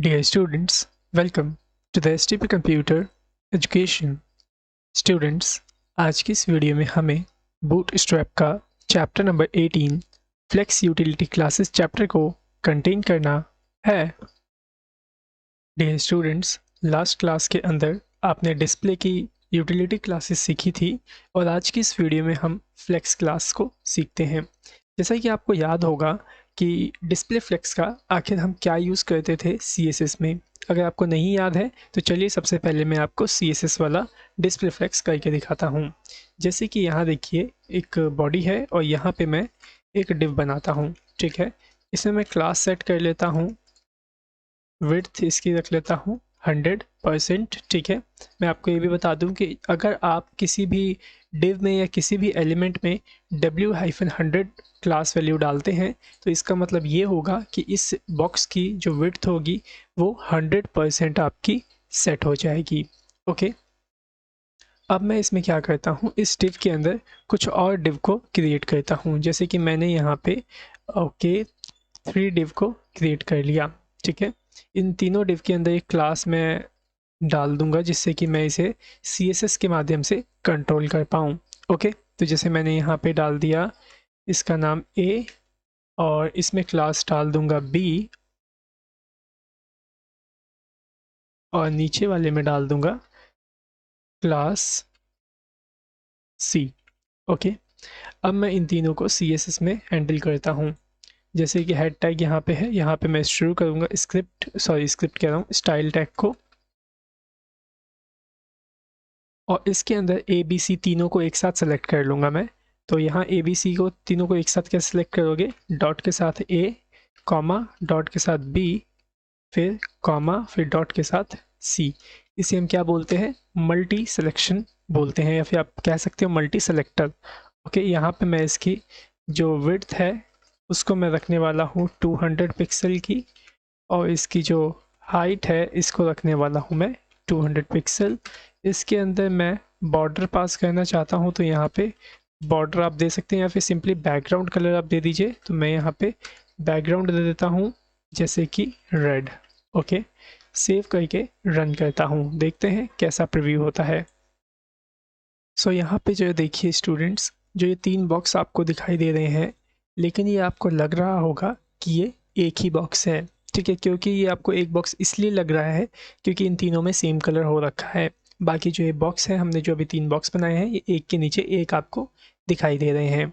Dear students, welcome to the STP Computer Education. Students, आज की इस वीडियो में हमें बूटस्ट्रैप का chapter number 18 flex utility classes chapter को कंटेन करना है। डियर स्टूडेंट्स, लास्ट क्लास के अंदर आपने डिस्प्ले की यूटिलिटी क्लासेस सीखी थी और आज की इस वीडियो में हम फ्लेक्स क्लास को सीखते हैं। जैसा कि आपको याद होगा कि डिस्प्ले फ्लेक्स का आखिर हम क्या यूज़ करते थे CSS में। अगर आपको नहीं याद है तो चलिए सबसे पहले मैं आपको CSS वाला डिस्प्ले फ्लेक्स करके दिखाता हूँ। जैसे कि यहाँ देखिए एक बॉडी है और यहाँ पे मैं एक डिव बनाता हूँ, ठीक है। इसमें मैं क्लास सेट कर लेता हूँ, विड्थ इसकी रख लेता हूँ 100%, ठीक है। मैं आपको ये भी बता दूँ कि अगर आप किसी भी डिव में या किसी भी एलिमेंट में W-100 क्लास वैल्यू डालते हैं तो इसका मतलब ये होगा कि इस बॉक्स की जो विड्थ होगी वो 100% आपकी सेट हो जाएगी। ओके, अब मैं इसमें क्या करता हूँ, इस डिव के अंदर कुछ और डिव को क्रिएट करता हूँ। जैसे कि मैंने यहाँ पे ओके 3 डिव को क्रिएट कर लिया, ठीक है। इन तीनों डिव के अंदर एक क्लास मैं डाल दूंगा जिससे कि मैं इसे CSS के माध्यम से कंट्रोल कर पाऊँ। ओके, तो जैसे मैंने यहाँ पे डाल दिया इसका नाम A और इसमें क्लास डाल दूंगा B और नीचे वाले में डाल दूंगा क्लास C। ओके, अब मैं इन तीनों को CSS में हैंडल करता हूँ। जैसे कि हेड टैग यहाँ पे है, यहाँ पे मैं शुरू करूँगा स्क्रिप्ट कह रहा हूँ स्टाइल टैग को, और इसके अंदर ABC तीनों को एक साथ सेलेक्ट कर लूँगा मैं। तो यहाँ ABC को तीनों को एक साथ कैसे सेलेक्ट करोगे, डॉट के साथ A, कॉमा, डॉट के साथ B, फिर कॉमा, फिर डॉट के साथ C। इसे हम क्या बोलते हैं, मल्टी सिलेक्शन बोलते हैं, या फिर आप कह सकते हो मल्टी सेलेक्टर। ओके, यहाँ पे मैं इसकी जो विड्थ है उसको मैं रखने वाला हूँ 200 पिक्सल की, और इसकी जो हाइट है इसको रखने वाला हूँ मैं 200 पिक्सल। इसके अंदर मैं बॉर्डर पास करना चाहता हूँ तो यहाँ पे बॉर्डर आप दे सकते हैं या फिर सिंपली बैकग्राउंड कलर आप दे दीजिए। तो मैं यहाँ पे बैकग्राउंड दे देता हूँ जैसे कि रेड। ओके, सेव करके रन करता हूँ, देखते हैं कैसा प्रीव्यू होता है। सो यहाँ पे जो देखिए स्टूडेंट्स, जो ये 3 बॉक्स आपको दिखाई दे रहे हैं, लेकिन ये आपको लग रहा होगा कि ये एक ही बॉक्स है, ठीक है। क्योंकि ये आपको एक बॉक्स इसलिए लग रहा है क्योंकि इन तीनों में सेम कलर हो रखा है। बाकी जो ये बॉक्स है, हमने जो अभी 3 बॉक्स बनाए हैं, ये एक के नीचे एक आपको दिखाई दे रहे हैं।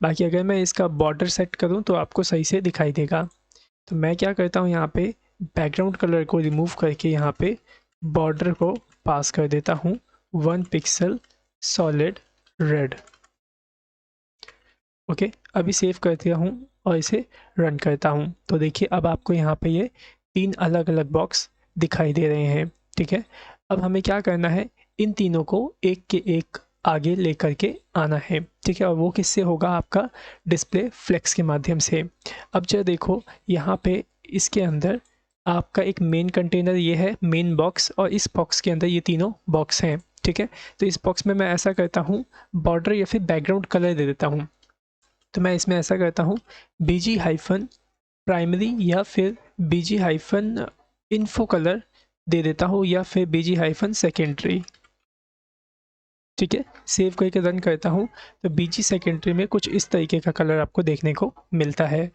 बाकी अगर मैं इसका बॉर्डर सेट करूँ तो आपको सही से दिखाई देगा। तो मैं क्या करता हूँ, यहाँ पे बैकग्राउंड कलर को रिमूव करके यहाँ पे बॉर्डर को पास कर देता हूँ 1 पिक्सल सॉलिड रेड। ओके, अभी सेव कर दिया हूँ और इसे रन करता हूँ। तो देखिए अब आपको यहाँ पे ये 3 अलग अलग बॉक्स दिखाई दे रहे हैं, ठीक है। अब हमें क्या करना है, इन तीनों को एक के एक आगे लेकर के आना है, ठीक है। और वो किससे होगा, आपका डिस्प्ले फ्लेक्स के माध्यम से। अब जो देखो यहाँ पे इसके अंदर आपका एक मेन कंटेनर ये है, मेन बॉक्स, और इस बॉक्स के अंदर ये तीनों बॉक्स हैं, ठीक है। तो इस बॉक्स में मैं ऐसा करता हूँ, बॉर्डर या फिर बैकग्राउंड कलर दे देता हूँ। तो मैं इसमें ऐसा करता हूँ BG-प्राइमरी या फिर BG-इन्फो कलर दे देता हूँ, या फिर BG-सेकेंडरी, ठीक है। सेव करके रन करता हूँ तो BG सेकेंडरी में कुछ इस तरीके का कलर आपको देखने को मिलता है।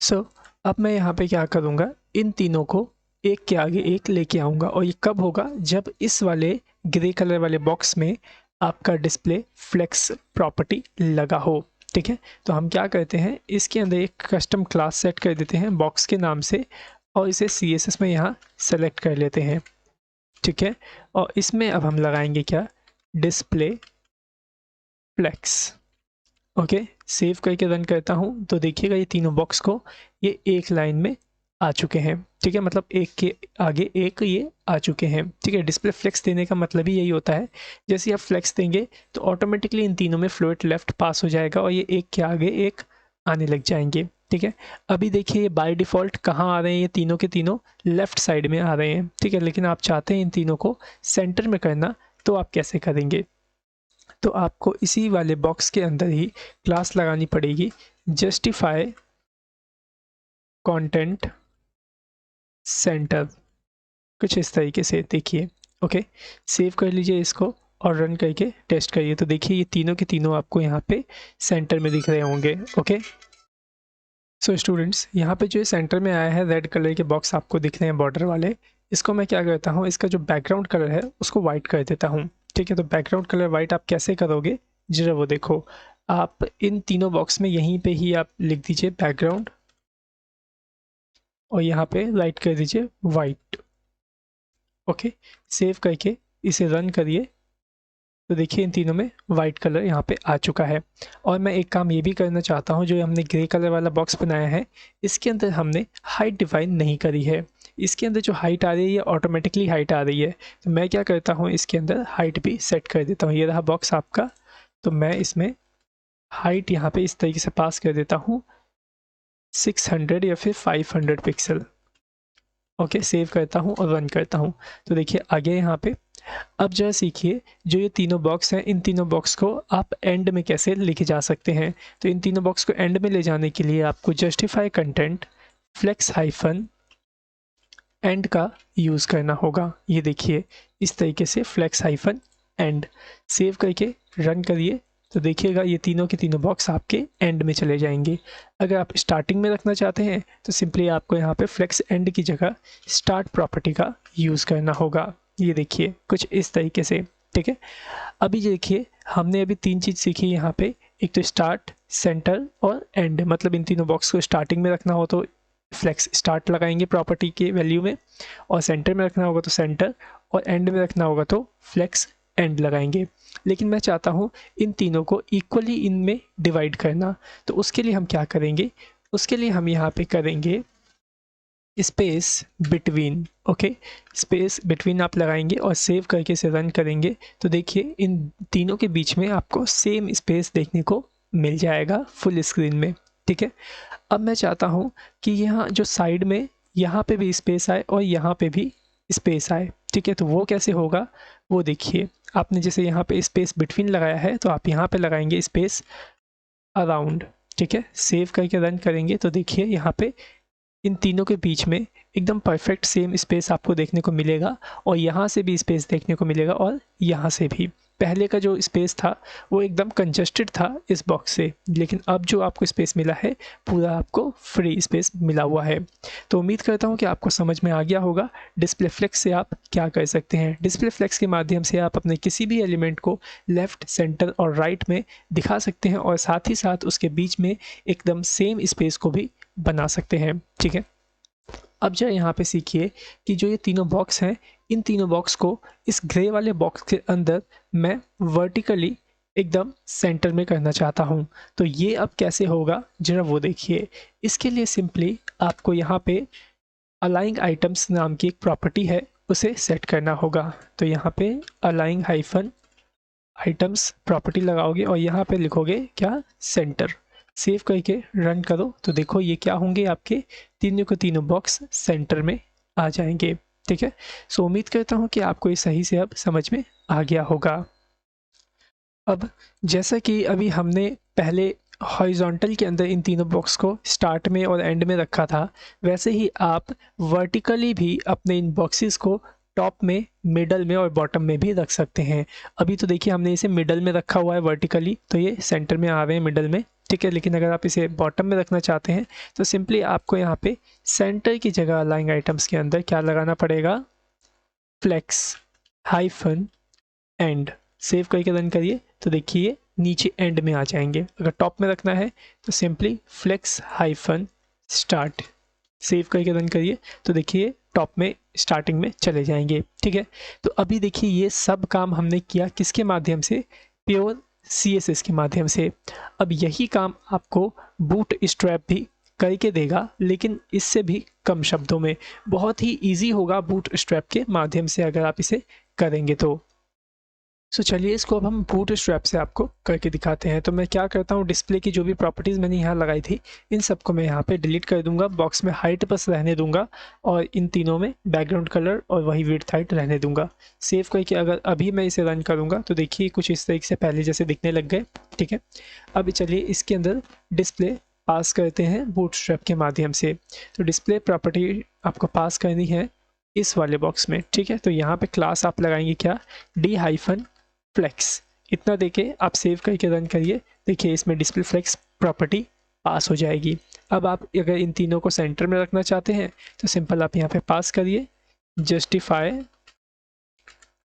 सो अब मैं यहाँ पे क्या करूँगा, इन तीनों को एक के आगे एक लेके आऊँगा, और ये कब होगा, जब इस वाले ग्रे कलर वाले बॉक्स में आपका डिस्प्ले फ्लेक्स प्रॉपर्टी लगा हो, ठीक है। तो हम क्या करते हैं, इसके अंदर एक कस्टम क्लास सेट कर देते हैं बॉक्स के नाम से, और इसे CSS में यहाँ सेलेक्ट कर लेते हैं, ठीक है। और इसमें अब हम लगाएंगे क्या, डिस्प्ले फ्लेक्स। ओके, सेव करके रन करता हूँ तो देखिएगा ये तीनों बॉक्स को ये एक लाइन में आ चुके हैं, ठीक है। मतलब एक के आगे एक ये आ चुके हैं, ठीक है। डिस्प्ले फ्लेक्स देने का मतलब ही यही होता है, जैसे आप फ्लेक्स देंगे तो ऑटोमेटिकली इन तीनों में फ्लोट लेफ्ट पास हो जाएगा और ये एक के आगे एक आने लग जाएंगे, ठीक है। अभी देखिए ये बाय डिफ़ॉल्ट कहाँ आ रहे हैं, ये तीनों के तीनों लेफ्ट साइड में आ रहे हैं, ठीक है। लेकिन आप चाहते हैं इन तीनों को सेंटर में करना, तो आप कैसे करेंगे, तो आपको इसी वाले बॉक्स के अंदर ही क्लास लगानी पड़ेगी, जस्टिफाई कंटेंट सेंटर, कुछ इस तरीके से देखिए। ओके, सेव कर लीजिए इसको और रन करके टेस्ट करिए। तो देखिए ये तीनों के तीनों आपको यहाँ पे सेंटर में दिख रहे होंगे। ओके, सो स्टूडेंट्स यहाँ पे जो सेंटर में आया है रेड कलर के बॉक्स आपको दिख रहे हैं बॉर्डर वाले, इसको मैं क्या करता हूँ, इसका जो बैकग्राउंड कलर है उसको वाइट कर देता हूँ। ठीक है, तो बैकग्राउंड कलर वाइट आप कैसे करोगे जरा वो देखो। आप इन तीनों बॉक्स में यहीं पे ही आप लिख दीजिए बैकग्राउंड और यहाँ पे राइट कर दीजिए वाइट। ओके, सेव करके इसे रन करिए। तो देखिए इन तीनों में वाइट कलर यहाँ पे आ चुका है। और मैं एक काम ये भी करना चाहता हूँ, जो हमने ग्रे कलर वाला बॉक्स बनाया है इसके अंदर हमने हाइट डिफाइन नहीं करी है। इसके अंदर जो हाइट आ रही है ये ऑटोमेटिकली हाइट आ रही है। तो मैं क्या करता हूँ, इसके अंदर हाइट भी सेट कर देता हूँ। ये रहा बॉक्स आपका, तो मैं इसमें हाइट यहाँ पे इस तरीके से पास कर देता हूँ 600 या फिर 500 पिक्सल। ओके, सेव करता हूँ और रन करता हूँ। तो देखिए आगे यहाँ पे अब जरा सीखिए, जो ये तीनों बॉक्स हैं इन तीनों बॉक्स को आप एंड में कैसे लिखे जा सकते हैं। तो इन तीनों बॉक्स को एंड में ले जाने के लिए आपको justify content flex hyphen end का यूज़ करना होगा। ये देखिए इस तरीके से फ्लेक्स हाइफन एंड, सेव करके रन करिए। तो देखिएगा ये तीनों के तीनों बॉक्स आपके एंड में चले जाएंगे। अगर आप स्टार्टिंग में रखना चाहते हैं तो सिंपली आपको यहाँ पे फ्लेक्स एंड की जगह स्टार्ट प्रॉपर्टी का यूज़ करना होगा। ये देखिए कुछ इस तरीके से। ठीक है, अभी देखिए हमने अभी तीन चीज़ सीखी यहाँ पे, एक तो स्टार्ट, सेंटर और एंड। मतलब इन तीनों बॉक्स को स्टार्टिंग में रखना हो तो फ्लेक्स स्टार्ट लगाएंगे प्रॉपर्टी के वैल्यू में, और सेंटर में रखना होगा तो सेंटर, और एंड में रखना होगा तो फ्लेक्स एंड लगाएंगे। लेकिन मैं चाहता हूँ इन तीनों को इक्वली इनमें डिवाइड करना। तो उसके लिए हम क्या करेंगे, उसके लिए हम यहाँ पे करेंगे space between. Okay, space between आप लगाएंगे और सेव करके इसे रन करेंगे। तो देखिए इन तीनों के बीच में आपको सेम स्पेस देखने को मिल जाएगा फुल स्क्रीन में। ठीक है, अब मैं चाहता हूँ कि यहाँ जो साइड में यहाँ पे भी स्पेस आए और यहाँ पे भी स्पेस आए। ठीक है, तो वो कैसे होगा वो देखिए। आपने जैसे यहाँ पे स्पेस बिटवीन लगाया है तो आप यहाँ पे लगाएंगे स्पेस अराउंड। ठीक है, सेव करके रन करेंगे तो देखिए यहाँ पे इन तीनों के बीच में एकदम परफेक्ट सेम स्पेस आपको देखने को मिलेगा, और यहाँ से भी स्पेस देखने को मिलेगा और यहाँ से भी। पहले का जो स्पेस था वो एकदम कंजस्टेड था इस बॉक्स से, लेकिन अब जो आपको स्पेस मिला है पूरा आपको फ्री स्पेस मिला हुआ है। तो उम्मीद करता हूँ कि आपको समझ में आ गया होगा डिस्प्ले फ्लेक्स से आप क्या कर सकते हैं। डिस्प्ले फ्लेक्स के माध्यम से आप अपने किसी भी एलिमेंट को लेफ़्ट, सेंटर और राइट में दिखा सकते हैं, और साथ ही साथ उसके बीच में एकदम सेम स्पेस को भी बना सकते हैं। ठीक है, अब जरा यहाँ पे सीखिए कि जो ये तीनों बॉक्स हैं इन तीनों बॉक्स को इस ग्रे वाले बॉक्स के अंदर मैं वर्टिकली एकदम सेंटर में करना चाहता हूँ। तो ये अब कैसे होगा जरा वो देखिए। इसके लिए सिंपली आपको यहाँ पे अलाइंग आइटम्स नाम की एक प्रॉपर्टी है उसे सेट करना होगा। तो यहाँ पे अलाइंग हाइफन आइटम्स प्रॉपर्टी लगाओगे और यहाँ पे लिखोगे क्या, सेंटर। सेव करके रन करो तो देखो ये क्या होंगे, आपके तीनों के तीनों बॉक्स सेंटर में आ जाएंगे। ठीक है, सो उम्मीद करता हूँ कि आपको ये सही से अब समझ में आ गया होगा। अब जैसा कि अभी हमने पहले हॉरिजॉन्टल के अंदर इन तीनों बॉक्स को स्टार्ट में और एंड में रखा था, वैसे ही आप वर्टिकली भी अपने इन बॉक्सेस को टॉप में, मिडल में और बॉटम में भी रख सकते हैं। अभी तो देखिए हमने इसे मिडल में रखा हुआ है वर्टिकली, तो ये सेंटर में आ रहे हैं मिडल में। ठीक है, लेकिन अगर आप इसे बॉटम में रखना चाहते हैं तो सिंपली आपको यहाँ पे सेंटर की जगह अलाइंग आइटम्स के अंदर क्या लगाना पड़ेगा, फ्लेक्स हाइफन एंड। सेव करके रन करिए तो देखिए ये नीचे एंड में आ जाएंगे। अगर टॉप में रखना है तो simply flex hyphen start. Save करके रन करिए तो देखिए टॉप में स्टार्टिंग में चले जाएंगे। ठीक है, तो अभी देखिए ये सब काम हमने किया किसके माध्यम से, प्योर CSS के माध्यम से। अब यही काम आपको बूट स्ट्रैप भी करके देगा, लेकिन इससे भी कम शब्दों में। बहुत ही ईजी होगा बूट स्ट्रैप के माध्यम से अगर आप इसे करेंगे तो। सो चलिए इसको अब हम बूट स्ट्रैप से आपको करके दिखाते हैं। तो मैं क्या करता हूँ, डिस्प्ले की जो भी प्रॉपर्टीज़ मैंने यहाँ लगाई थी इन सबको मैं यहाँ पे डिलीट कर दूंगा, बॉक्स में हाइट बस रहने दूंगा, और इन तीनों में बैकग्राउंड कलर और वही विड्थ हाइट रहने दूंगा। सेव करके अगर अभी मैं इसे रन करूँगा तो देखिए कुछ इस तरीके से पहले जैसे दिखने लग गए। ठीक है, अब चलिए इसके अंदर डिस्प्ले पास करते हैं बूटस्ट्रैप के माध्यम से। तो डिस्प्ले प्रॉपर्टी आपको पास करनी है इस वाले बॉक्स में, ठीक है। तो यहाँ पे क्लास आप लगाएंगे क्या, d-flex, इतना देके आप सेव करके रन करिए। देखिए इसमें डिस्प्ले फ्लेक्स प्रॉपर्टी पास हो जाएगी। अब आप अगर इन तीनों को सेंटर में रखना चाहते हैं तो सिंपल आप यहाँ पे पास करिए जस्टिफाई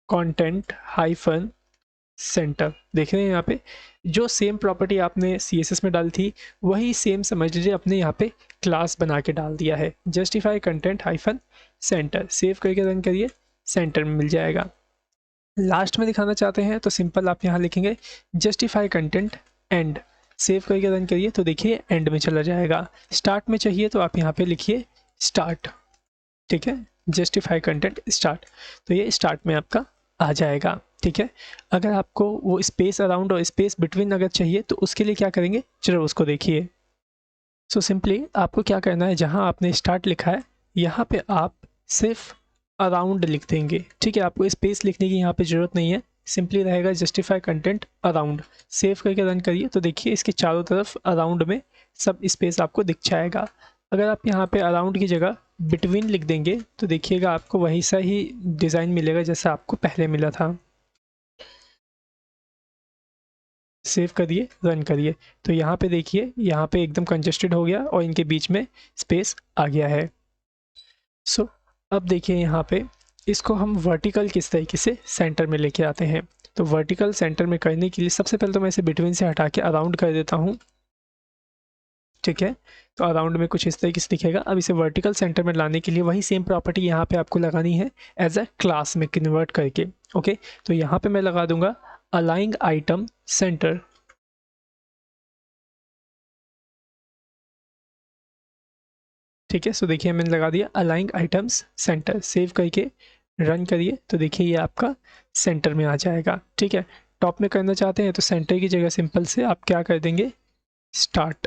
कंटेंट हाइफन सेंटर। देख रहे हैं यहाँ पे जो सेम प्रॉपर्टी आपने CSS में डाली थी वही सेम समझ लीजिए अपने यहाँ पे क्लास बना के डाल दिया है, justify content hyphen centre. Save करके रन करिए, सेंटर में मिल जाएगा। लास्ट में दिखाना चाहते हैं तो सिंपल आप यहाँ लिखेंगे जस्टिफाई कंटेंट एंड, सेव करके रन करिए तो देखिए एंड में चला जाएगा। स्टार्ट में चाहिए तो आप यहाँ पे लिखिए स्टार्ट, ठीक है, जस्टिफाई कंटेंट स्टार्ट, तो ये स्टार्ट में आपका आ जाएगा, ठीक है। अगर आपको वो स्पेस अराउंड और स्पेस बिटवीन अगर चाहिए तो उसके लिए क्या करेंगे, चलो उसको देखिए। सो सिंपली आपको क्या करना है, जहाँ आपने स्टार्ट लिखा है यहाँ पे आप सिर्फ अराउंड लिख देंगे, ठीक है। आपको स्पेस लिखने की यहाँ पे ज़रूरत नहीं है, सिंपली रहेगा जस्टिफाई कंटेंट अराउंड। सेव करके रन करिए तो देखिए इसके चारों तरफ अराउंड में सब स्पेस आपको दिख जाएगा। अगर आप यहाँ पे अराउंड की जगह बिटवीन लिख देंगे तो देखिएगा आपको वही सा ही डिज़ाइन मिलेगा जैसा आपको पहले मिला था। सेव करिए रन करिए तो यहाँ पे देखिए यहाँ पे एकदम कंजेस्टेड हो गया और इनके बीच में स्पेस आ गया है। सो अब देखिए यहाँ पे इसको हम वर्टिकल किस तरीके से सेंटर में लेके आते हैं। तो वर्टिकल सेंटर में करने के लिए सबसे पहले तो मैं इसे बिटवीन से हटा के अराउंड कर देता हूँ, ठीक है। तो अराउंड में कुछ इस तरीके से दिखेगा। अब इसे वर्टिकल सेंटर में लाने के लिए वही सेम प्रॉपर्टी यहाँ पे आपको लगानी है एज अ क्लास में कन्वर्ट करके, ओके। तो यहाँ पे मैं लगा दूंगा अलाइंग आइटम सेंटर, ठीक है। सो देखिए मैंने लगा दिया अलाइंग आइटम्स सेंटर। सेव करके रन करिए तो देखिए ये आपका सेंटर में आ जाएगा, ठीक है। टॉप में करना चाहते हैं तो सेंटर की जगह सिंपल से आप क्या कर देंगे, स्टार्ट,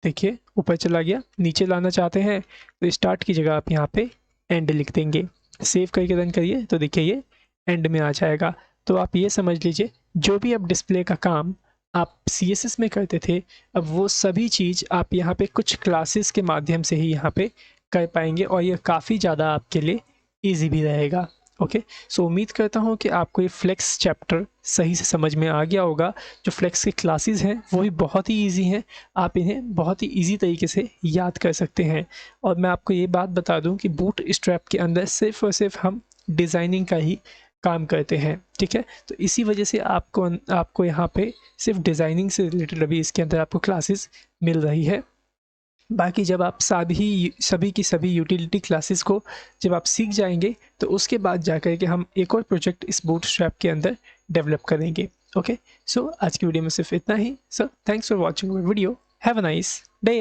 देखिए ऊपर चला गया। नीचे लाना चाहते हैं तो स्टार्ट की जगह आप यहाँ पे एंड लिख देंगे। सेव करके रन करिए तो देखिए ये एंड में आ जाएगा। तो आप ये समझ लीजिए जो भी अब डिस्प्ले का काम आप CSS में करते थे अब वो सभी चीज़ आप यहाँ पे कुछ क्लासेस के माध्यम से ही यहाँ पे कर पाएंगे और ये काफ़ी ज़्यादा आपके लिए ईजी भी रहेगा, ओके। सो उम्मीद करता हूँ कि आपको ये फ्लेक्स चैप्टर सही से समझ में आ गया होगा। जो फ्लेक्स के क्लासेस हैं वो भी बहुत ही इजी हैं, आप इन्हें बहुत ही इजी तरीके से याद कर सकते हैं। और मैं आपको ये बात बता दूं कि बूट स्ट्रैप के अंदर सिर्फ और सिर्फ हम डिज़ाइनिंग का ही काम करते हैं, ठीक है। तो इसी वजह से आपको यहाँ पे सिर्फ डिज़ाइनिंग से रिलेटेड अभी इसके अंदर आपको क्लासेस मिल रही है। बाकी जब आप सभी की सभी यूटिलिटी क्लासेस को जब आप सीख जाएंगे तो उसके बाद जाकर के हम एक और प्रोजेक्ट इस बूटस्ट्रैप के अंदर डेवलप करेंगे, ओके। सो आज की वीडियो में सिर्फ इतना ही। So thanks for watching my video, have a nice day.